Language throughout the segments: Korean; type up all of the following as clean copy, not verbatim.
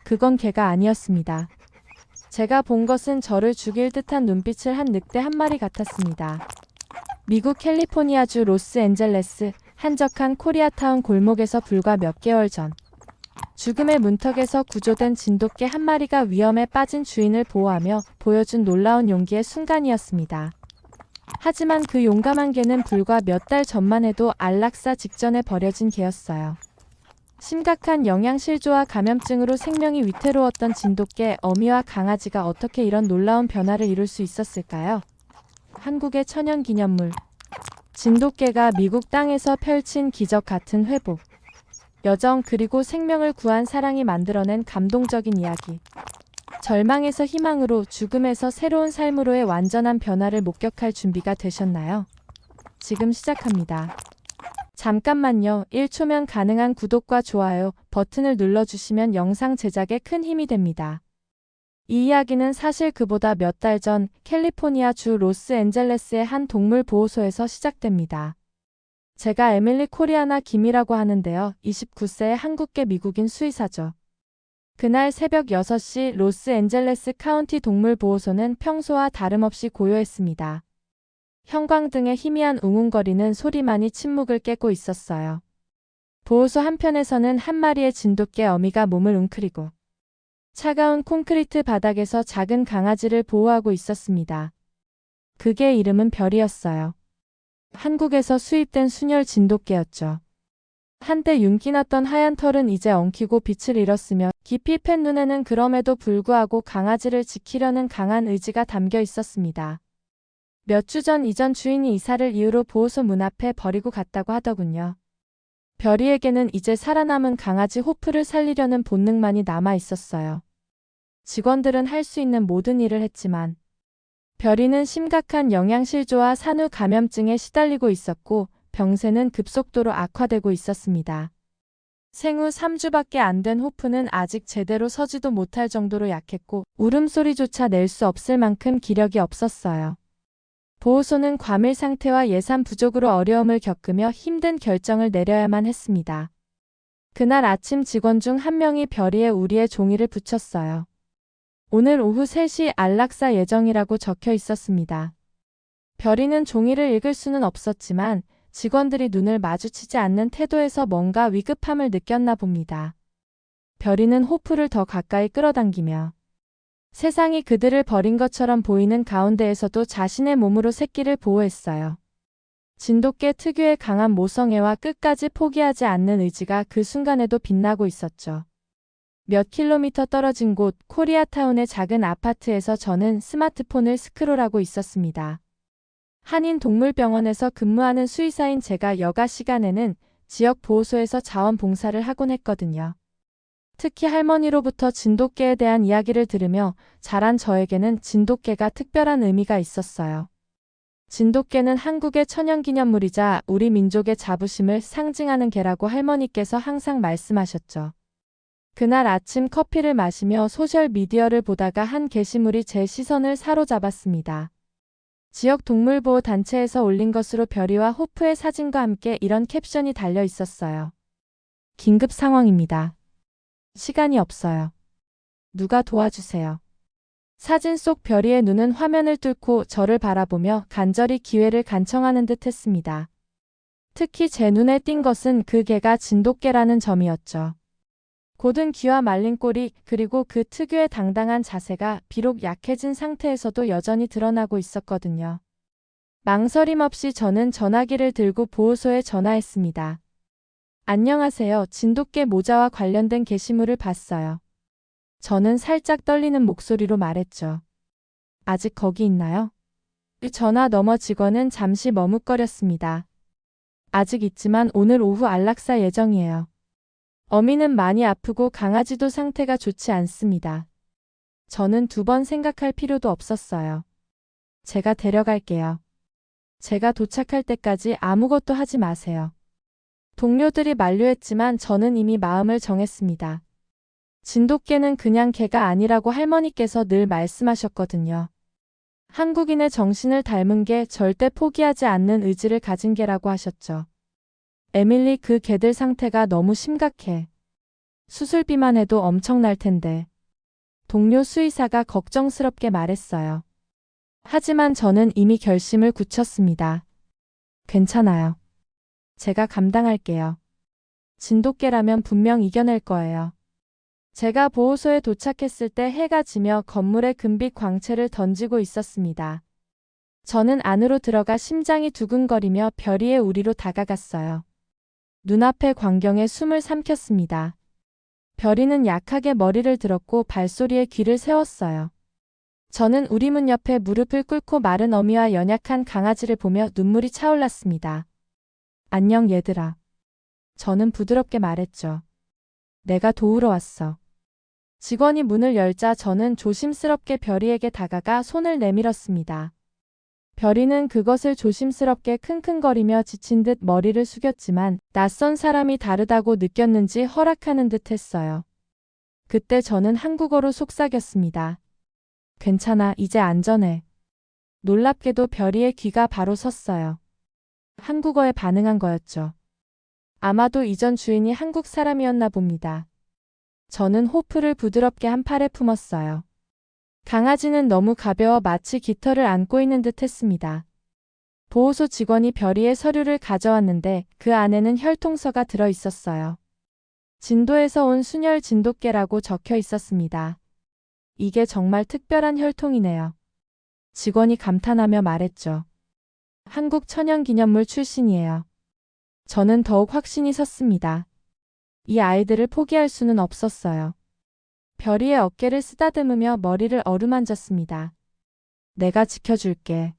그건 개가 아니었습니다. 제가 본 것은 저를 죽일 듯한 눈빛을 한 늑대 한 마리 같았습니다. 미국 캘리포니아주 로스앤젤레스 한적한 코리아타운 골목에서 불과 몇 개월 전 죽음의 문턱에서 구조된 진돗개 한 마리가 위험에 빠진 주인을 보호하며 보여준 놀라운 용기의 순간이었습니다. 하지만 그 용감한 개는 불과 몇 달 전만 해도 안락사 직전에 버려진 개였어요. 심각한 영양실조와 감염증으로 생명이 위태로웠던 진돗개 어미와 강아지가 어떻게 이런 놀라운 변화를 이룰 수 있었을까요? 한국의 천연기념물 진돗개가 미국 땅에서 펼친 기적 같은 회복, 여정 그리고 생명을 구한 사랑이 만들어낸 감동적인 이야기. 절망에서 희망으로, 죽음에서 새로운 삶으로의 완전한 변화를 목격할 준비가 되셨나요? 지금 시작합니다. 잠깐만요. 1초면 가능한 구독과 좋아요 버튼을 눌러주시면 영상 제작에 큰 힘이 됩니다. 이 이야기는 사실 그보다 몇 달 전 캘리포니아 주 로스앤젤레스의 한 동물 보호소에서 시작됩니다. 제가 에밀리 코리아나 김이라고 하는데요. 29세의 한국계 미국인 수의사죠. 그날 새벽 6시 로스앤젤레스 카운티 동물보호소는 평소와 다름없이 고요했습니다. 형광등의 희미한 웅웅거리는 소리만이 침묵을 깨고 있었어요. 보호소 한편에서는 한 마리의 진돗개 어미가 몸을 웅크리고 차가운 콘크리트 바닥에서 작은 강아지를 보호하고 있었습니다. 그 개의 이름은 별이었어요. 한국에서 수입된 순혈 진돗개였죠. 한때 윤기 났던 하얀 털은 이제 엉키고 빛을 잃었으며 깊이 팬 눈에는 그럼에도 불구하고 강아지를 지키려는 강한 의지가 담겨 있었습니다. 몇 주 전 이전 주인이 이사를 이유로 보호소 문 앞에 버리고 갔다고 하더군요. 별이에게는 이제 살아남은 강아지 호프를 살리려는 본능만이 남아 있었어요. 직원들은 할 수 있는 모든 일을 했지만 별이는 심각한 영양실조와 산후 감염증에 시달리고 있었고 병세는 급속도로 악화되고 있었습니다. 생후 3주밖에 안 된 호프는 아직 제대로 서지도 못할 정도로 약했고 울음소리조차 낼 수 없을 만큼 기력이 없었어요. 보호소는 과밀 상태와 예산 부족으로 어려움을 겪으며 힘든 결정을 내려야만 했습니다. 그날 아침 직원 중 한 명이 별이의 우리의 종이를 붙였어요. 오늘 오후 3시 안락사 예정이라고 적혀 있었습니다. 별이는 종이를 읽을 수는 없었지만 직원들이 눈을 마주치지 않는 태도에서 뭔가 위급함을 느꼈나 봅니다. 별이는 호프를 더 가까이 끌어당기며 세상이 그들을 버린 것처럼 보이는 가운데에서도 자신의 몸으로 새끼를 보호했어요. 진돗개 특유의 강한 모성애와 끝까지 포기하지 않는 의지가 그 순간에도 빛나고 있었죠. 몇 킬로미터 떨어진 곳 코리아타운의 작은 아파트에서 저는 스마트폰을 스크롤하고 있었습니다. 한인동물병원에서 근무하는 수의사인 제가 여가 시간에는 지역 보호소에서 자원봉사를 하곤 했거든요. 특히 할머니로부터 진돗개에 대한 이야기를 들으며 자란 저에게는 진돗개가 특별한 의미가 있었어요. 진돗개는 한국의 천연기념물이자 우리 민족의 자부심을 상징하는 개라고 할머니께서 항상 말씀하셨죠. 그날 아침 커피를 마시며 소셜미디어를 보다가 한 게시물이 제 시선을 사로잡았습니다. 지역 동물보호 단체에서 올린 것으로 별이와 호프의 사진과 함께 이런 캡션이 달려 있었어요. 긴급 상황입니다. 시간이 없어요. 누가 도와주세요. 사진 속 별이의 눈은 화면을 뚫고 저를 바라보며 간절히 기회를 간청하는 듯 했습니다. 특히 제 눈에 띈 것은 그 개가 진돗개라는 점이었죠. 곧은 귀와 말린 꼬리 그리고 그 특유의 당당한 자세가 비록 약해진 상태에서도 여전히 드러나고 있었거든요. 망설임 없이 저는 전화기를 들고 보호소에 전화했습니다. 안녕하세요. 진돗개 모자와 관련된 게시물을 봤어요. 저는 살짝 떨리는 목소리로 말했죠. 아직 거기 있나요? 전화 너머 직원은 잠시 머뭇거렸습니다. 아직 있지만 오늘 오후 안락사 예정이에요. 어미는 많이 아프고 강아지도 상태가 좋지 않습니다. 저는 2번 생각할 필요도 없었어요. 제가 데려갈게요. 제가 도착할 때까지 아무것도 하지 마세요. 동료들이 만류했지만 저는 이미 마음을 정했습니다. 진돗개는 그냥 개가 아니라고 할머니께서 늘 말씀하셨거든요. 한국인의 정신을 닮은 게 절대 포기하지 않는 의지를 가진 개라고 하셨죠. 에밀리, 그 개들 상태가 너무 심각해. 수술비만 해도 엄청날 텐데. 동료 수의사가 걱정스럽게 말했어요. 하지만 저는 이미 결심을 굳혔습니다. 괜찮아요. 제가 감당할게요. 진돗개라면 분명 이겨낼 거예요. 제가 보호소에 도착했을 때 해가 지며 건물에 금빛 광채를 던지고 있었습니다. 저는 안으로 들어가 심장이 두근거리며 별이의 우리로 다가갔어요. 눈앞의 광경에 숨을 삼켰습니다. 별이는 약하게 머리를 들었고 발소리에 귀를 세웠어요. 저는 우리 문 옆에 무릎을 꿇고 마른 어미와 연약한 강아지를 보며 눈물이 차올랐습니다. 안녕 얘들아. 저는 부드럽게 말했죠. 내가 도우러 왔어. 직원이 문을 열자 저는 조심스럽게 별이에게 다가가 손을 내밀었습니다. 별이는 그것을 조심스럽게 킁킁거리며 지친 듯 머리를 숙였지만 낯선 사람이 다르다고 느꼈는지 허락하는 듯 했어요. 그때 저는 한국어로 속삭였습니다. 괜찮아, 이제 안전해. 놀랍게도 별이의 귀가 바로 섰어요. 한국어에 반응한 거였죠. 아마도 이전 주인이 한국 사람이었나 봅니다. 저는 호프를 부드럽게 한 팔에 품었어요. 강아지는 너무 가벼워 마치 깃털을 안고 있는 듯 했습니다. 보호소 직원이 별이의 서류를 가져왔는데 그 안에는 혈통서가 들어 있었어요. 진도에서 온 순혈 진돗개라고 적혀 있었습니다. 이게 정말 특별한 혈통이네요. 직원이 감탄하며 말했죠. 한국 천연기념물 출신이에요. 저는 더욱 확신이 섰습니다. 이 아이들을 포기할 수는 없었어요. 별이의 어깨를 쓰다듬으며 머리를 어루만졌습니다. 내가 지켜줄게.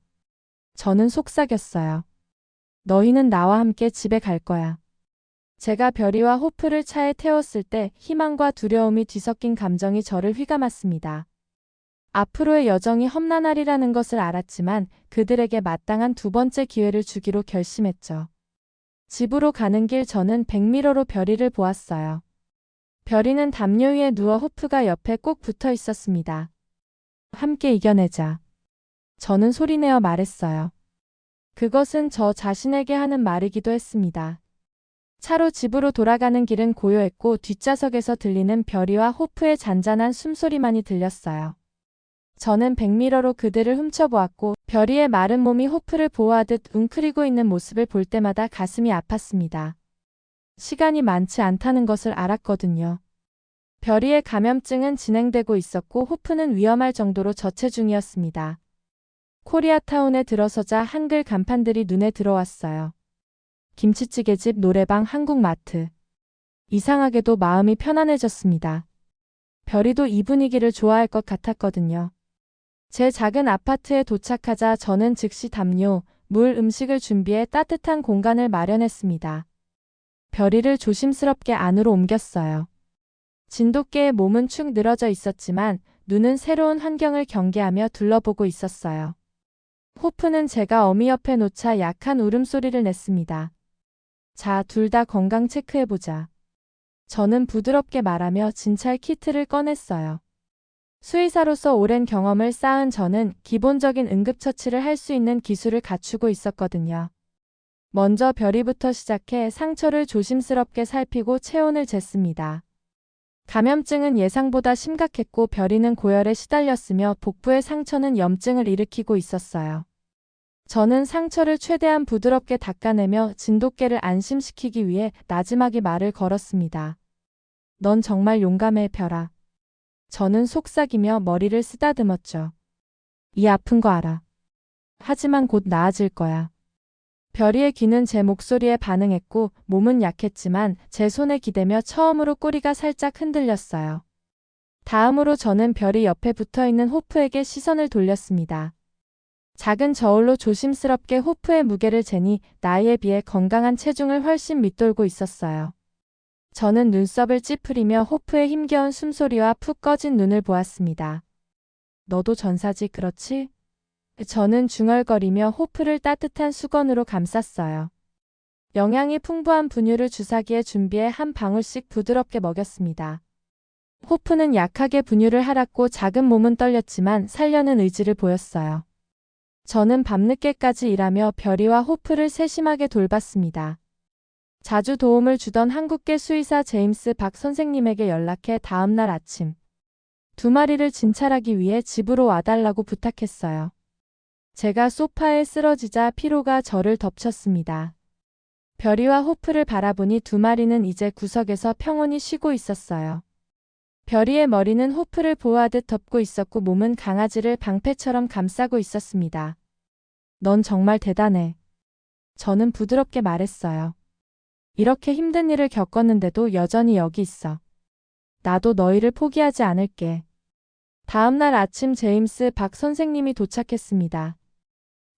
저는 속삭였어요. 너희는 나와 함께 집에 갈 거야. 제가 별이와 호프를 차에 태웠을 때 희망과 두려움이 뒤섞인 감정이 저를 휘감았습니다. 앞으로의 여정이 험난하리라는 것을 알았지만 그들에게 마땅한 두 번째 기회를 주기로 결심했죠. 집으로 가는 길 저는 백미러로 별이를 보았어요. 별이는 담요 위에 누워 호프가 옆에 꼭 붙어 있었습니다. 함께 이겨내자. 저는 소리내어 말했어요. 그것은 저 자신에게 하는 말이기도 했습니다. 차로 집으로 돌아가는 길은 고요했고 뒷좌석에서 들리는 별이와 호프의 잔잔한 숨소리만이 들렸어요. 저는 백미러로 그들을 훔쳐보았고 별이의 마른 몸이 호프를 보호하듯 웅크리고 있는 모습을 볼 때마다 가슴이 아팠습니다. 시간이 많지 않다는 것을 알았거든요. 별이의 감염증은 진행되고 있었고 호프는 위험할 정도로 저체 중이었습니다. 코리아타운에 들어서자 한글 간판들이 눈에 들어왔어요. 김치찌개집, 노래방, 한국마트. 이상하게도 마음이 편안해졌습니다. 별이도 이 분위기를 좋아할 것 같았거든요. 제 작은 아파트에 도착하자 저는 즉시 담요, 물, 음식을 준비해 따뜻한 공간을 마련했습니다. 별이를 조심스럽게 안으로 옮겼어요. 진돗개의 몸은 축 늘어져 있었지만 눈은 새로운 환경을 경계하며 둘러보고 있었어요. 호프는 제가 어미 옆에 놓자 약한 울음소리를 냈습니다. 자, 둘 다 건강 체크해보자. 저는 부드럽게 말하며 진찰 키트를 꺼냈어요. 수의사로서 오랜 경험을 쌓은 저는 기본적인 응급처치를 할 수 있는 기술을 갖추고 있었거든요. 먼저 별이부터 시작해 상처를 조심스럽게 살피고 체온을 쟀습니다. 감염증은 예상보다 심각했고 별이는 고열에 시달렸으며 복부의 상처는 염증을 일으키고 있었어요. 저는 상처를 최대한 부드럽게 닦아내며 진돗개를 안심시키기 위해 나지막이 말을 걸었습니다. 넌 정말 용감해, 별아. 저는 속삭이며 머리를 쓰다듬었죠. 이 아픈 거 알아. 하지만 곧 나아질 거야. 별이의 귀는 제 목소리에 반응했고 몸은 약했지만 제 손에 기대며 처음으로 꼬리가 살짝 흔들렸어요. 다음으로 저는 별이 옆에 붙어있는 호프에게 시선을 돌렸습니다. 작은 저울로 조심스럽게 호프의 무게를 재니 나이에 비해 건강한 체중을 훨씬 밑돌고 있었어요. 저는 눈썹을 찌푸리며 호프의 힘겨운 숨소리와 푹 꺼진 눈을 보았습니다. 너도 전사지, 그렇지? 저는 중얼거리며 호프를 따뜻한 수건으로 감쌌어요. 영양이 풍부한 분유를 주사기에 준비해 한 방울씩 부드럽게 먹였습니다. 호프는 약하게 분유를 할았고 작은 몸은 떨렸지만 살려는 의지를 보였어요. 저는 밤늦게까지 일하며 별이와 호프를 세심하게 돌봤습니다. 자주 도움을 주던 한국계 수의사 제임스 박 선생님에게 연락해 다음날 아침 2마리를 진찰하기 위해 집으로 와달라고 부탁했어요. 제가 소파에 쓰러지자 피로가 저를 덮쳤습니다. 별이와 호프를 바라보니 2마리는 이제 구석에서 평온히 쉬고 있었어요. 별이의 머리는 호프를 보호하듯 덮고 있었고 몸은 강아지를 방패처럼 감싸고 있었습니다. 넌 정말 대단해. 저는 부드럽게 말했어요. 이렇게 힘든 일을 겪었는데도 여전히 여기 있어. 나도 너희를 포기하지 않을게. 다음날 아침 제임스 박 선생님이 도착했습니다.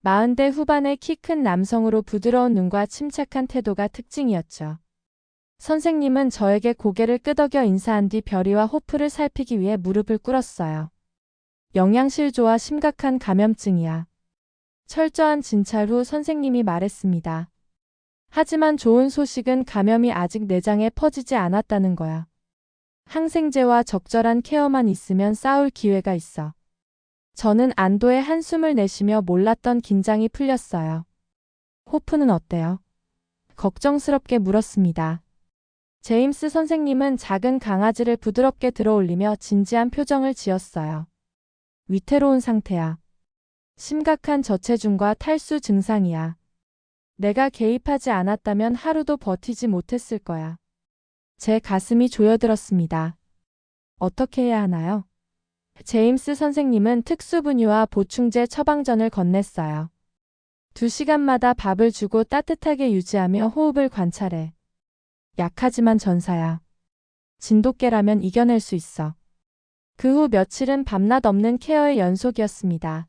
40대 후반의 키 큰 남성으로 부드러운 눈과 침착한 태도가 특징이었죠. 선생님은 저에게 고개를 끄덕여 인사한 뒤 별이와 호프를 살피기 위해 무릎을 꿇었어요. 영양실조와 심각한 감염증이야. 철저한 진찰 후 선생님이 말했습니다. 하지만 좋은 소식은 감염이 아직 내장에 퍼지지 않았다는 거야. 항생제와 적절한 케어만 있으면 싸울 기회가 있어. 저는 안도의 한숨을 내쉬며 몰랐던 긴장이 풀렸어요. 호프는 어때요? 걱정스럽게 물었습니다. 제임스 선생님은 작은 강아지를 부드럽게 들어올리며 진지한 표정을 지었어요. 위태로운 상태야. 심각한 저체중과 탈수 증상이야. 내가 개입하지 않았다면 하루도 버티지 못했을 거야. 제 가슴이 조여들었습니다. 어떻게 해야 하나요? 제임스 선생님은 특수분유와 보충제 처방전을 건넸어요. 2시간마다 밥을 주고 따뜻하게 유지하며 호흡을 관찰해. 약하지만 전사야. 진돗개라면 이겨낼 수 있어. 그 후 며칠은 밤낮 없는 케어의 연속이었습니다.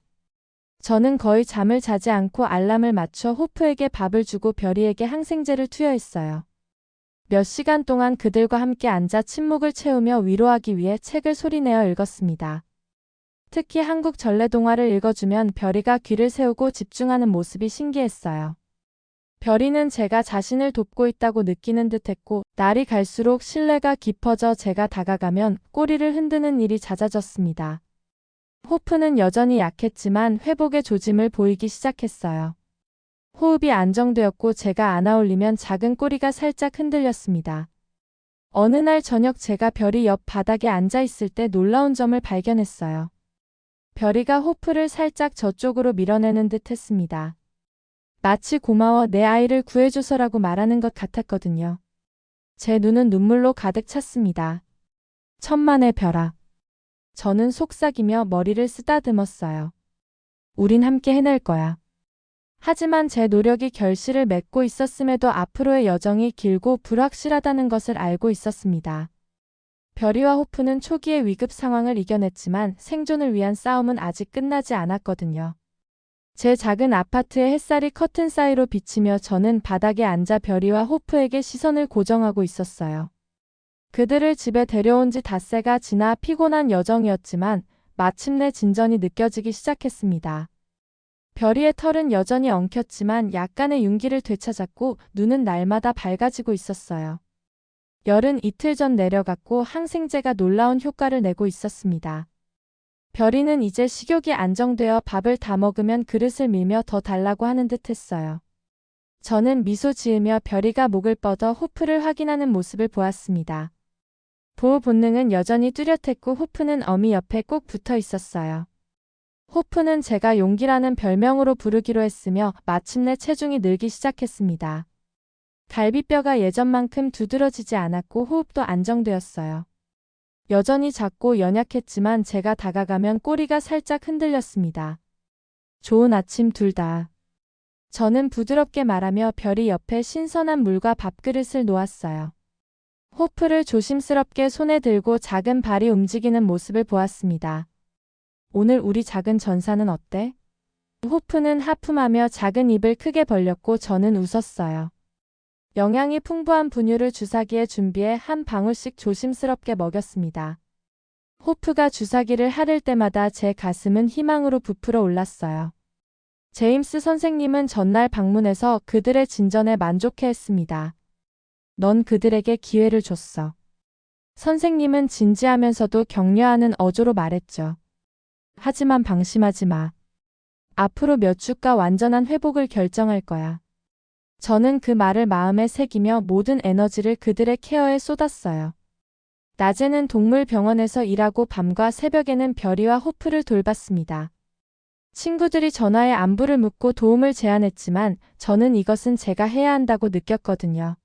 저는 거의 잠을 자지 않고 알람을 맞춰 호프에게 밥을 주고 별이에게 항생제를 투여했어요. 몇 시간 동안 그들과 함께 앉아 침묵을 채우며 위로하기 위해 책을 소리내어 읽었습니다. 특히 한국 전래동화를 읽어주면 별이가 귀를 세우고 집중하는 모습이 신기했어요. 별이는 제가 자신을 돕고 있다고 느끼는 듯했고 날이 갈수록 신뢰가 깊어져 제가 다가가면 꼬리를 흔드는 일이 잦아졌습니다. 호프는 여전히 약했지만 회복의 조짐을 보이기 시작했어요. 호흡이 안정되었고 제가 안아올리면 작은 꼬리가 살짝 흔들렸습니다. 어느 날 저녁 제가 별이 옆 바닥에 앉아 있을 때 놀라운 점을 발견했어요. 별이가 호프를 살짝 저쪽으로 밀어내는 듯 했습니다. 마치 고마워 내 아이를 구해줘서라고 말하는 것 같았거든요. 제 눈은 눈물로 가득 찼습니다. 천만의 별아. 저는 속삭이며 머리를 쓰다듬었어요. 우린 함께 해낼 거야. 하지만 제 노력이 결실을 맺고 있었음에도 앞으로의 여정이 길고 불확실하다는 것을 알고 있었습니다. 별이와 호프는 초기의 위급 상황을 이겨냈지만 생존을 위한 싸움은 아직 끝나지 않았거든요. 제 작은 아파트의 햇살이 커튼 사이로 비치며 저는 바닥에 앉아 별이와 호프에게 시선을 고정하고 있었어요. 그들을 집에 데려온 지 닷새가 지나 피곤한 여정이었지만 마침내 진전이 느껴지기 시작했습니다. 별이의 털은 여전히 엉켰지만 약간의 윤기를 되찾았고 눈은 날마다 밝아지고 있었어요. 열은 이틀 전 내려갔고 항생제가 놀라운 효과를 내고 있었습니다. 별이는 이제 식욕이 안정되어 밥을 다 먹으면 그릇을 밀며 더 달라고 하는 듯 했어요. 저는 미소 지으며 별이가 목을 뻗어 호프를 확인하는 모습을 보았습니다. 보호 본능은 여전히 뚜렷했고 호프는 어미 옆에 꼭 붙어 있었어요. 호프는 제가 용기라는 별명으로 부르기로 했으며 마침내 체중이 늘기 시작했습니다. 갈비뼈가 예전만큼 두드러지지 않았고 호흡도 안정되었어요. 여전히 작고 연약했지만 제가 다가가면 꼬리가 살짝 흔들렸습니다. 좋은 아침 둘 다. 저는 부드럽게 말하며 별이 옆에 신선한 물과 밥그릇을 놓았어요. 호프를 조심스럽게 손에 들고 작은 발이 움직이는 모습을 보았습니다. 오늘 우리 작은 전사는 어때? 호프는 하품하며 작은 입을 크게 벌렸고 저는 웃었어요. 영양이 풍부한 분유를 주사기에 준비해 한 방울씩 조심스럽게 먹였습니다. 호프가 주사기를 하를 때마다 제 가슴은 희망으로 부풀어 올랐어요. 제임스 선생님은 전날 방문해서 그들의 진전에 만족해했습니다. 넌 그들에게 기회를 줬어. 선생님은 진지하면서도 격려하는 어조로 말했죠. 하지만 방심하지 마. 앞으로 몇 주가 완전한 회복을 결정할 거야. 저는 그 말을 마음에 새기며 모든 에너지를 그들의 케어에 쏟았어요. 낮에는 동물병원에서 일하고 밤과 새벽에는 별이와 호프를 돌봤습니다. 친구들이 전화해 안부를 묻고 도움을 제안했지만 저는 이것은 제가 해야 한다고 느꼈거든요.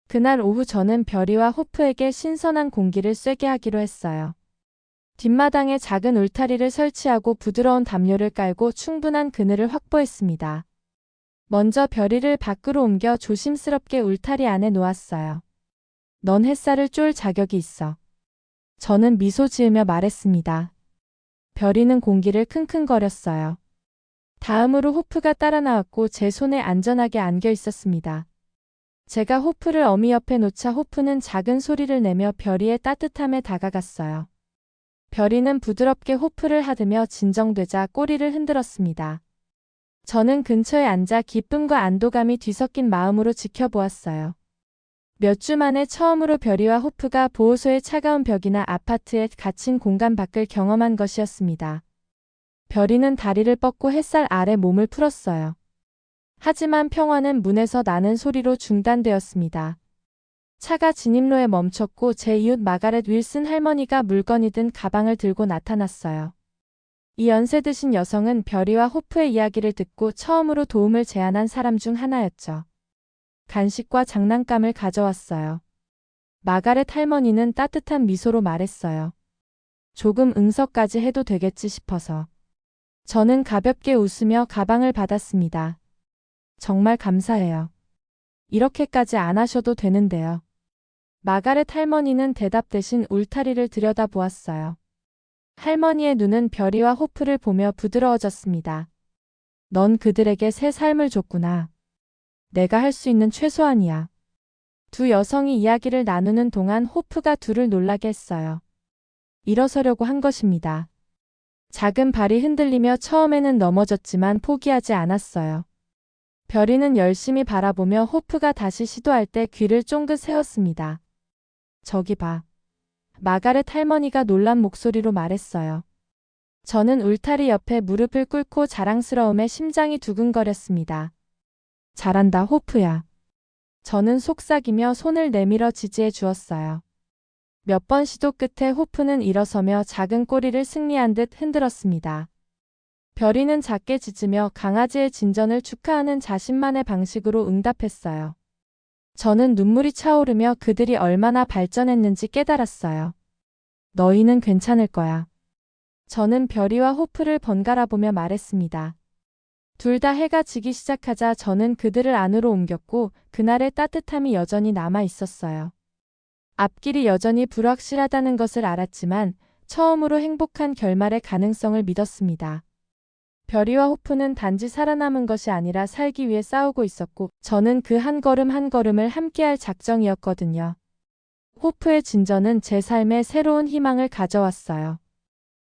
그날 오후 저는 별이와 호프에게 신선한 공기를 쐬게 하기로 했어요. 뒷마당에 작은 울타리를 설치하고 부드러운 담요를 깔고 충분한 그늘을 확보했습니다. 먼저 별이를 밖으로 옮겨 조심스럽게 울타리 안에 놓았어요. 넌 햇살을 쫄 자격이 있어. 저는 미소 지으며 말했습니다. 별이는 공기를 킁킁거렸어요. 다음으로 호프가 따라 나왔고 제 손에 안전하게 안겨 있었습니다. 제가 호프를 어미 옆에 놓자 호프는 작은 소리를 내며 별이의 따뜻함에 다가갔어요. 별이는 부드럽게 호프를 하드며 진정되자 꼬리를 흔들었습니다. 저는 근처에 앉아 기쁨과 안도감이 뒤섞인 마음으로 지켜보았어요. 몇 주 만에 처음으로 별이와 호프가 보호소의 차가운 벽이나 아파트의 갇힌 공간 밖을 경험한 것이었습니다. 별이는 다리를 뻗고 햇살 아래 몸을 풀었어요. 하지만 평화는 문에서 나는 소리로 중단되었습니다. 차가 진입로에 멈췄고 제 이웃 마가렛 윌슨 할머니가 물건이 든 가방을 들고 나타났어요. 이 연세 드신 여성은 별이와 호프의 이야기를 듣고 처음으로 도움을 제안한 사람 중 하나였죠. 간식과 장난감을 가져왔어요. 마가렛 할머니는 따뜻한 미소로 말했어요. 조금 응석까지 해도 되겠지 싶어서. 저는 가볍게 웃으며 가방을 받았습니다. 정말 감사해요. 이렇게까지 안 하셔도 되는데요. 마가렛 할머니는 대답 대신 울타리를 들여다보았어요. 할머니의 눈은 별이와 호프를 보며 부드러워졌습니다. 넌 그들에게 새 삶을 줬구나. 내가 할 수 있는 최소한이야. 두 여성이 이야기를 나누는 동안 호프가 둘을 놀라게 했어요. 일어서려고 한 것입니다. 작은 발이 흔들리며 처음에는 넘어졌지만 포기하지 않았어요. 별이는 열심히 바라보며 호프가 다시 시도할 때 귀를 쫑긋 세웠습니다. 저기 봐. 마가렛 할머니가 놀란 목소리로 말했어요. 저는 울타리 옆에 무릎을 꿇고 자랑스러움에 심장이 두근거렸습니다. 잘한다, 호프야. 저는 속삭이며 손을 내밀어 지지해 주었어요. 몇 번 시도 끝에 호프는 일어서며 작은 꼬리를 승리한 듯 흔들었습니다. 별이는 작게 짖으며 강아지의 진전을 축하하는 자신만의 방식으로 응답했어요. 저는 눈물이 차오르며 그들이 얼마나 발전했는지 깨달았어요. 너희는 괜찮을 거야. 저는 별이와 호프를 번갈아 보며 말했습니다. 둘 다 해가 지기 시작하자 저는 그들을 안으로 옮겼고 그날의 따뜻함이 여전히 남아 있었어요. 앞길이 여전히 불확실하다는 것을 알았지만 처음으로 행복한 결말의 가능성을 믿었습니다. 별이와 호프는 단지 살아남은 것이 아니라 살기 위해 싸우고 있었고 저는 그 한 걸음 한 걸음을 함께할 작정이었거든요. 호프의 진전은 제 삶에 새로운 희망을 가져왔어요.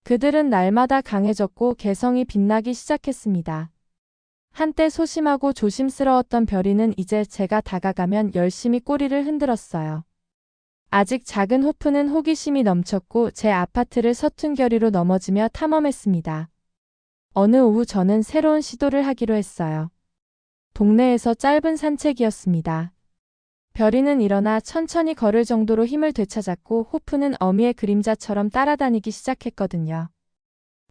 그들은 날마다 강해졌고 개성이 빛나기 시작했습니다. 한때 소심하고 조심스러웠던 별이는 이제 제가 다가가면 열심히 꼬리를 흔들었어요. 아직 작은 호프는 호기심이 넘쳤고 제 아파트를 서툰 결의로 넘어지며 탐험했습니다. 어느 오후 저는 새로운 시도를 하기로 했어요. 동네에서 짧은 산책이었습니다. 별이는 일어나 천천히 걸을 정도로 힘을 되찾았고 호프는 어미의 그림자처럼 따라다니기 시작했거든요.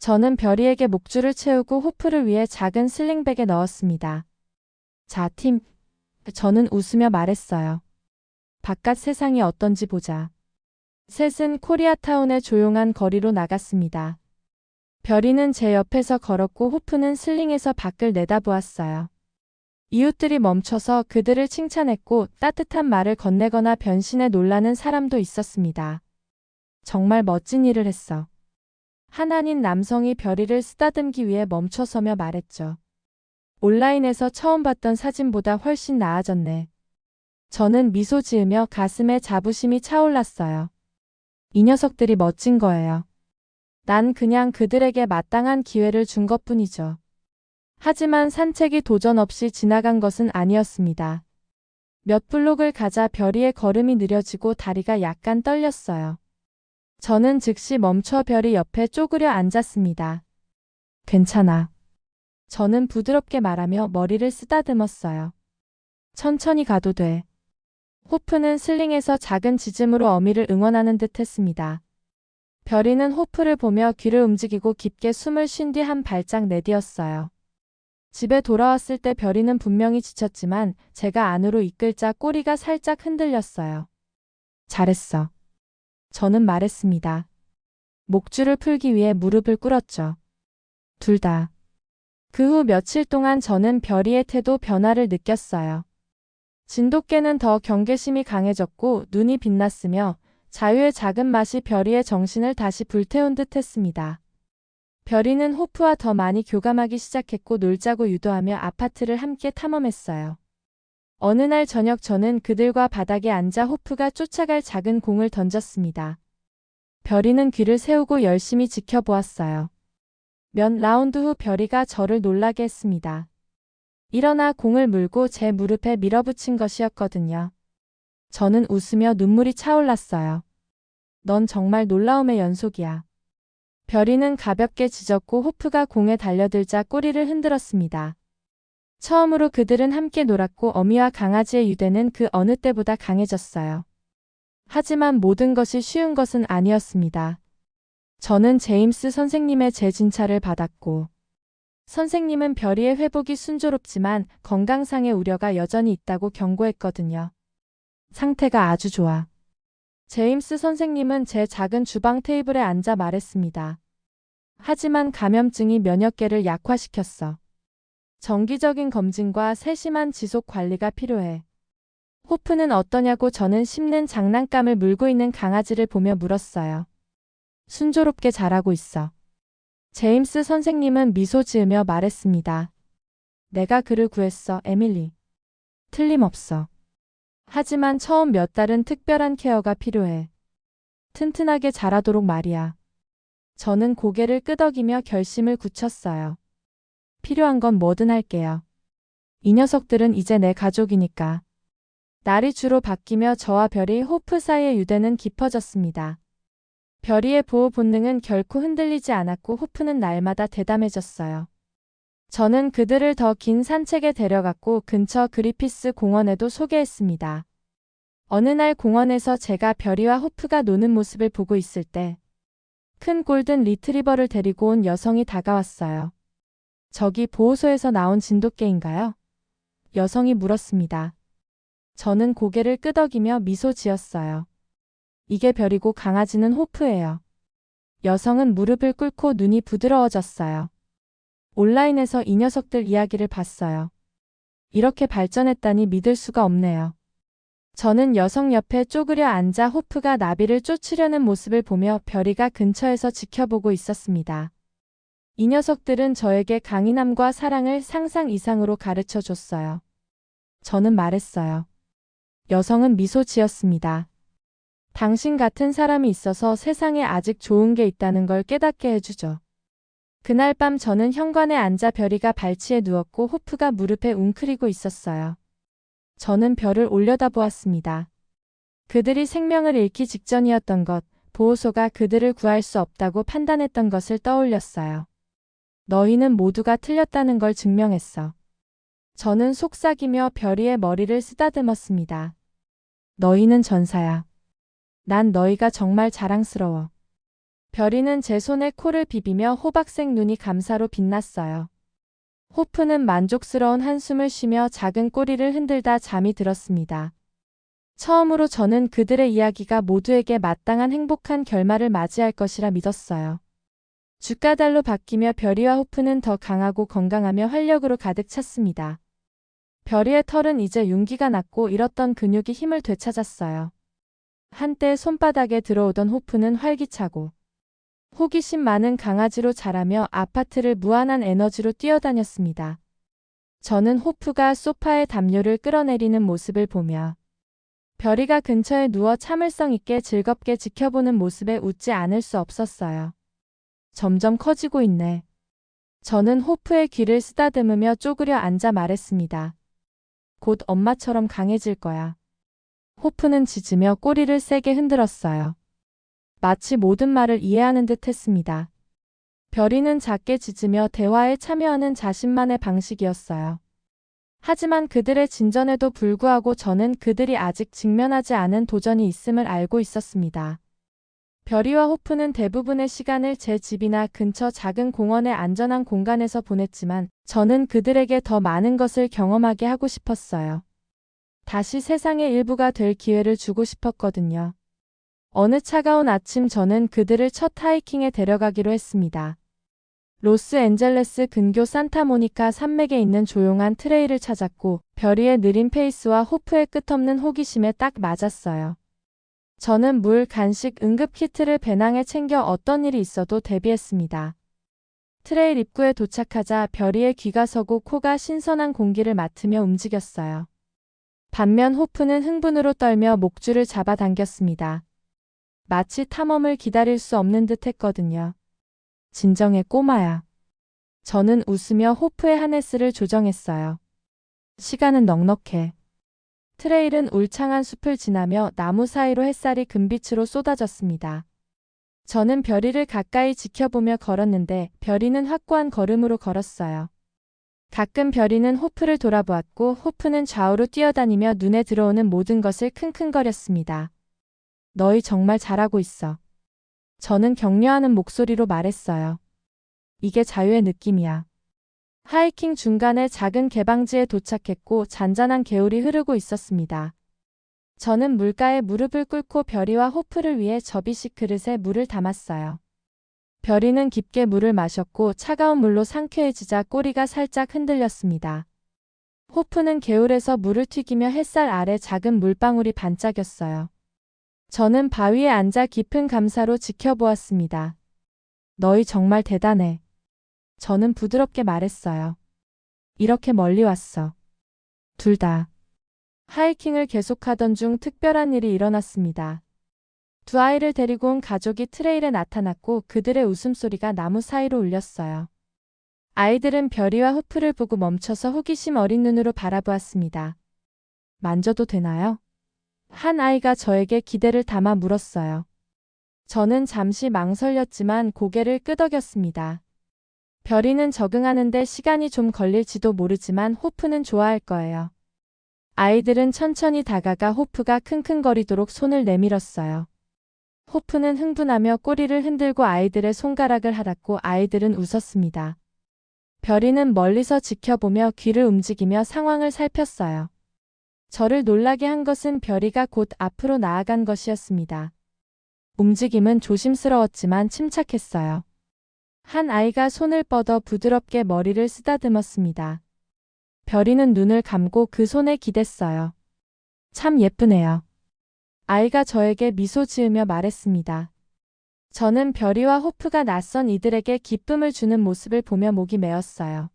저는 별이에게 목줄을 채우고 호프를 위해 작은 슬링백에 넣었습니다. 자, 팀. 저는 웃으며 말했어요. 바깥 세상이 어떤지 보자. 셋은 코리아타운의 조용한 거리로 나갔습니다. 별이는 제 옆에서 걸었고 호프는 슬링에서 밖을 내다보았어요. 이웃들이 멈춰서 그들을 칭찬했고 따뜻한 말을 건네거나 변신에 놀라는 사람도 있었습니다. 정말 멋진 일을 했어. 하나님 남성이 별이를 쓰다듬기 위해 멈춰서며 말했죠. 온라인에서 처음 봤던 사진보다 훨씬 나아졌네. 저는 미소 지으며 가슴에 자부심이 차올랐어요. 이 녀석들이 멋진 거예요. 난 그냥 그들에게 마땅한 기회를 준 것뿐이죠. 하지만 산책이 도전 없이 지나간 것은 아니었습니다. 몇 블록을 가자 별이의 걸음이 느려지고 다리가 약간 떨렸어요. 저는 즉시 멈춰 별이 옆에 쪼그려 앉았습니다. 괜찮아. 저는 부드럽게 말하며 머리를 쓰다듬었어요. 천천히 가도 돼. 호프는 슬링에서 작은 짖음으로 어미를 응원하는 듯 했습니다. 별이는 호프를 보며 귀를 움직이고 깊게 숨을 쉰 뒤 한 발짝 내디뎠어요. 집에 돌아왔을 때 별이는 분명히 지쳤지만 제가 안으로 이끌자 꼬리가 살짝 흔들렸어요. 잘했어. 저는 말했습니다. 목줄을 풀기 위해 무릎을 꿇었죠. 둘 다. 그 후 며칠 동안 저는 별이의 태도 변화를 느꼈어요. 진돗개는 더 경계심이 강해졌고 눈이 빛났으며 자유의 작은 맛이 별이의 정신을 다시 불태운 듯 했습니다. 별이는 호프와 더 많이 교감하기 시작했고 놀자고 유도하며 아파트를 함께 탐험했어요. 어느 날 저녁 저는 그들과 바닥에 앉아 호프가 쫓아갈 작은 공을 던졌습니다. 별이는 귀를 세우고 열심히 지켜보았어요. 몇 라운드 후 별이가 저를 놀라게 했습니다. 일어나 공을 물고 제 무릎에 밀어붙인 것이었거든요. 저는 웃으며 눈물이 차올랐어요. 넌 정말 놀라움의 연속이야. 별이는 가볍게 짖었고 호프가 공에 달려들자 꼬리를 흔들었습니다. 처음으로 그들은 함께 놀았고 어미와 강아지의 유대는 그 어느 때보다 강해졌어요. 하지만 모든 것이 쉬운 것은 아니었습니다. 저는 제임스 선생님의 재진찰을 받았고 선생님은 별이의 회복이 순조롭지만 건강상의 우려가 여전히 있다고 경고했거든요. 상태가 아주 좋아. 제임스 선생님은 제 작은 주방 테이블에 앉아 말했습니다. 하지만 감염증이 면역계를 약화시켰어. 정기적인 검진과 세심한 지속 관리가 필요해. 호프는 어떠냐고 저는 씹는 장난감을 물고 있는 강아지를 보며 물었어요. 순조롭게 자라고 있어. 제임스 선생님은 미소 지으며 말했습니다. 내가 그를 구했어, 에밀리. 틀림없어. 하지만 처음 몇 달은 특별한 케어가 필요해. 튼튼하게 자라도록 말이야. 저는 고개를 끄덕이며 결심을 굳혔어요. 필요한 건 뭐든 할게요. 이 녀석들은 이제 내 가족이니까. 날이 주로 바뀌며 저와 별이 호프 사이의 유대는 깊어졌습니다. 별이의 보호 본능은 결코 흔들리지 않았고 호프는 날마다 대담해졌어요. 저는 그들을 더 긴 산책에 데려갔고 근처 그리피스 공원에도 소개했습니다. 어느 날 공원에서 제가 별이와 호프가 노는 모습을 보고 있을 때 큰 골든 리트리버를 데리고 온 여성이 다가왔어요. 저기 보호소에서 나온 진돗개인가요? 여성이 물었습니다. 저는 고개를 끄덕이며 미소 지었어요. 이게 별이고 강아지는 호프예요. 여성은 무릎을 꿇고 눈이 부드러워졌어요. 온라인에서 이 녀석들 이야기를 봤어요. 이렇게 발전했다니 믿을 수가 없네요. 저는 여성 옆에 쪼그려 앉아 호프가 나비를 쫓으려는 모습을 보며 별이가 근처에서 지켜보고 있었습니다. 이 녀석들은 저에게 강인함과 사랑을 상상 이상으로 가르쳐 줬어요. 저는 말했어요. 여성은 미소 지었습니다. 당신 같은 사람이 있어서 세상에 아직 좋은 게 있다는 걸 깨닫게 해주죠. 그날 밤 저는 현관에 앉아 별이가 발치에 누웠고 호프가 무릎에 웅크리고 있었어요. 저는 별을 올려다보았습니다. 그들이 생명을 잃기 직전이었던 것, 보호소가 그들을 구할 수 없다고 판단했던 것을 떠올렸어요. 너희는 모두가 틀렸다는 걸 증명했어. 저는 속삭이며 별이의 머리를 쓰다듬었습니다. 너희는 전사야. 난 너희가 정말 자랑스러워. 별이는 제 손에 코를 비비며 호박색 눈이 감사로 빛났어요. 호프는 만족스러운 한숨을 쉬며 작은 꼬리를 흔들다 잠이 들었습니다. 처음으로 저는 그들의 이야기가 모두에게 마땅한 행복한 결말을 맞이할 것이라 믿었어요. 주가달로 바뀌며 별이와 호프는 더 강하고 건강하며 활력으로 가득 찼습니다. 별이의 털은 이제 윤기가 났고 잃었던 근육이 힘을 되찾았어요. 한때 손바닥에 들어오던 호프는 활기차고 호기심 많은 강아지로 자라며 아파트를 무한한 에너지로 뛰어다녔습니다. 저는 호프가 소파에 담요를 끌어내리는 모습을 보며 별이가 근처에 누워 참을성 있게 즐겁게 지켜보는 모습에 웃지 않을 수 없었어요. 점점 커지고 있네. 저는 호프의 귀를 쓰다듬으며 쪼그려 앉아 말했습니다. 곧 엄마처럼 강해질 거야. 호프는 짖으며 꼬리를 세게 흔들었어요. 마치 모든 말을 이해하는 듯 했습니다. 별이는 작게 짖으며 대화에 참여하는 자신만의 방식이었어요. 하지만 그들의 진전에도 불구하고 저는 그들이 아직 직면하지 않은 도전이 있음을 알고 있었습니다. 별이와 호프는 대부분의 시간을 제 집이나 근처 작은 공원의 안전한 공간에서 보냈지만 저는 그들에게 더 많은 것을 경험하게 하고 싶었어요. 다시 세상의 일부가 될 기회를 주고 싶었거든요. 어느 차가운 아침 저는 그들을 첫 하이킹에 데려가기로 했습니다. 로스앤젤레스 근교 산타모니카 산맥에 있는 조용한 트레일을 찾았고 별이의 느린 페이스와 호프의 끝없는 호기심에 딱 맞았어요. 저는 물, 간식, 응급 키트를 배낭에 챙겨 어떤 일이 있어도 대비했습니다. 트레일 입구에 도착하자 별이의 귀가 서고 코가 신선한 공기를 맡으며 움직였어요. 반면 호프는 흥분으로 떨며 목줄을 잡아당겼습니다. 마치 탐험을 기다릴 수 없는 듯 했거든요. 진정해 꼬마야. 저는 웃으며 호프의 하네스를 조정했어요. 시간은 넉넉해. 트레일은 울창한 숲을 지나며 나무 사이로 햇살이 금빛으로 쏟아졌습니다. 저는 별이를 가까이 지켜보며 걸었는데 별이는 확고한 걸음으로 걸었어요. 가끔 별이는 호프를 돌아보았고 호프는 좌우로 뛰어다니며 눈에 들어오는 모든 것을 킁킁거렸습니다. 너희 정말 잘하고 있어. 저는 격려하는 목소리로 말했어요. 이게 자유의 느낌이야. 하이킹 중간에 작은 개방지에 도착했고 잔잔한 개울이 흐르고 있었습니다. 저는 물가에 무릎을 꿇고 별이와 호프를 위해 접이식 그릇에 물을 담았어요. 별이는 깊게 물을 마셨고 차가운 물로 상쾌해지자 꼬리가 살짝 흔들렸습니다. 호프는 개울에서 물을 튀기며 햇살 아래 작은 물방울이 반짝였어요. 저는 바위에 앉아 깊은 감사로 지켜보았습니다. 너희 정말 대단해. 저는 부드럽게 말했어요. 이렇게 멀리 왔어. 둘 다. 하이킹을 계속하던 중 특별한 일이 일어났습니다. 두 아이를 데리고 온 가족이 트레일에 나타났고 그들의 웃음소리가 나무 사이로 울렸어요. 아이들은 별이와 호프를 보고 멈춰서 호기심 어린 눈으로 바라보았습니다. 만져도 되나요? 한 아이가 저에게 기대를 담아 물었어요. 저는 잠시 망설였지만 고개를 끄덕였습니다. 별이는 적응하는데 시간이 좀 걸릴지도 모르지만 호프는 좋아할 거예요. 아이들은 천천히 다가가 호프가 킁킁거리도록 손을 내밀었어요. 호프는 흥분하며 꼬리를 흔들고 아이들의 손가락을 핥았고 아이들은 웃었습니다. 별이는 멀리서 지켜보며 귀를 움직이며 상황을 살폈어요. 저를 놀라게 한 것은 별이가 곧 앞으로 나아간 것이었습니다. 움직임은 조심스러웠지만 침착했어요. 한 아이가 손을 뻗어 부드럽게 머리를 쓰다듬었습니다. 별이는 눈을 감고 그 손에 기댔어요. 참 예쁘네요. 아이가 저에게 미소 지으며 말했습니다. 저는 별이와 호프가 낯선 이들에게 기쁨을 주는 모습을 보며 목이 메었어요.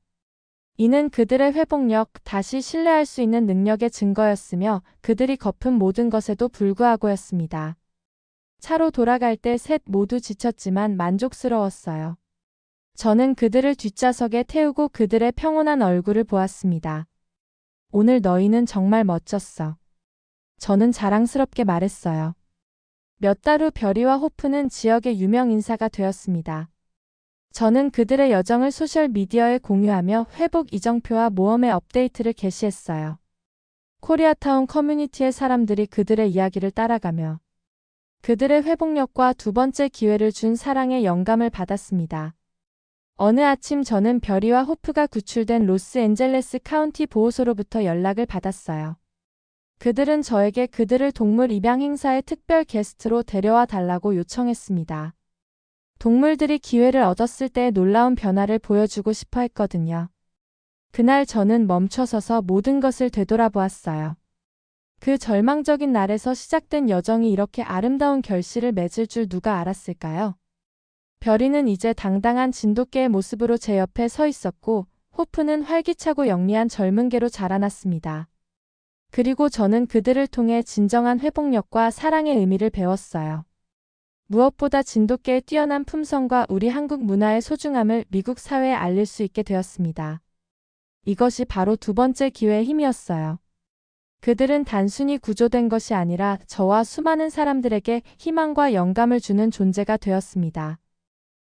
이는 그들의 회복력, 다시 신뢰할 수 있는 능력의 증거였으며 그들이 거품 모든 것에도 불구하고였습니다. 차로 돌아갈 때 셋 모두 지쳤지만 만족스러웠어요. 저는 그들을 뒷좌석에 태우고 그들의 평온한 얼굴을 보았습니다. 오늘 너희는 정말 멋졌어. 저는 자랑스럽게 말했어요. 몇 달 후 별이와 호프는 지역의 유명 인사가 되었습니다. 저는 그들의 여정을 소셜미디어에 공유하며 회복 이정표와 모험의 업데이트를 게시했어요. 코리아타운 커뮤니티의 사람들이 그들의 이야기를 따라가며 그들의 회복력과 두 번째 기회를 준 사랑의 영감을 받았습니다. 어느 아침 저는 별이와 호프가 구출된 로스앤젤레스 카운티 보호소로부터 연락을 받았어요. 그들은 저에게 그들을 동물 입양 행사의 특별 게스트로 데려와 달라고 요청했습니다. 동물들이 기회를 얻었을 때의 놀라운 변화를 보여주고 싶어 했거든요. 그날 저는 멈춰서서 모든 것을 되돌아보았어요. 그 절망적인 날에서 시작된 여정이 이렇게 아름다운 결실을 맺을 줄 누가 알았을까요? 별이는 이제 당당한 진돗개의 모습으로 제 옆에 서 있었고 호프는 활기차고 영리한 젊은 개로 자라났습니다. 그리고 저는 그들을 통해 진정한 회복력과 사랑의 의미를 배웠어요. 무엇보다 진돗개의 뛰어난 품성과 우리 한국 문화의 소중함을 미국 사회에 알릴 수 있게 되었습니다. 이것이 바로 두 번째 기회의 힘이었어요. 그들은 단순히 구조된 것이 아니라 저와 수많은 사람들에게 희망과 영감을 주는 존재가 되었습니다.